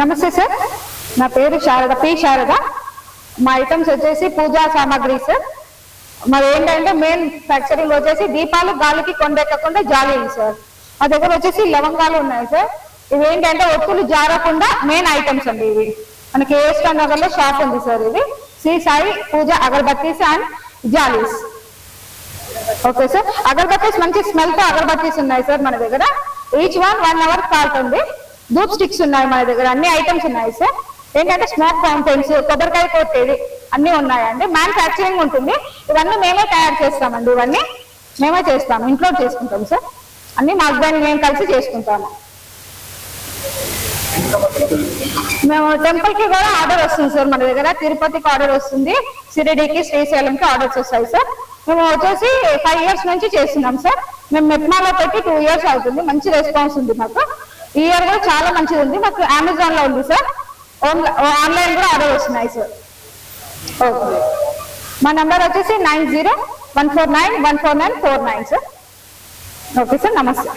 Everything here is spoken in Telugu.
నమస్తే సార్, నా పేరు శారద, పి శారద. మా ఐటమ్స్ వచ్చేసి పూజా సామాగ్రి సార్. మరి ఏంటంటే మెయిన్ ఫ్యాక్చరింగ్ వచ్చేసి దీపాలు గాలికి కొండెక్కకుండా జాలీలు సార్. మా దగ్గర వచ్చేసి లవంగాలు ఉన్నాయి సార్. ఇవి ఏంటంటే ఒత్తులు జారకుండా మెయిన్ ఐటమ్స్ అండి. ఇవి మనకి ఏస్టా నగర్ లో షాప్ ఉంది సార్. ఇది శ్రీ సాయి పూజ అగరబత్తీస్ అండ్ జాలీస్. ఓకే సార్, అగరబత్తీస్ మంచి స్మెల్ తో అగరబత్తీస్ ఉన్నాయి సార్ మన దగ్గర. ఈచ్ 1 hour కాలుతుంది. ధూప్ స్టిక్స్ ఉన్నాయి మన దగ్గర, అన్ని ఐటమ్స్ ఉన్నాయి సార్. ఏంటంటే స్మోక్ ఫౌంటైన్స్, కొబ్బరికాయ కొట్టేది అన్ని ఉన్నాయండి. మ్యానుఫ్యాక్చరింగ్ ఉంటుంది. ఇవన్నీ మేమే తయారు చేస్తామండి. ఇవన్నీ మేమే చేస్తాము, ఇంట్లో చేసుకుంటాం సార్. అన్ని మా హస్బెండ్ మేము కలిసి చేసుకుంటాము. మేము టెంపుల్ కి కూడా ఆర్డర్ వస్తుంది సార్ మన దగ్గర. తిరుపతికి ఆర్డర్ వస్తుంది, షిరిడీకి, శ్రీశైలంకి ఆర్డర్స్ వస్తాయి సార్. మేము వచ్చేసి 5 years నుంచి చేస్తున్నాం సార్. మేము మెప్మాలో పెట్టి 2 years అవుతుంది. మంచి రెస్పాన్స్ ఉంది మాకు. ఈ ఇయర్ కూడా చాలా మంచిది ఉంది. మాకు అమెజాన్ లో ఉంది సార్. ఆన్లైన్ కూడా ఆర్డర్ వస్తున్నాయి సార్. ఓకే, మా నంబర్ వచ్చేసి 9014914949 సార్. ఓకే సార్, నమస్తే.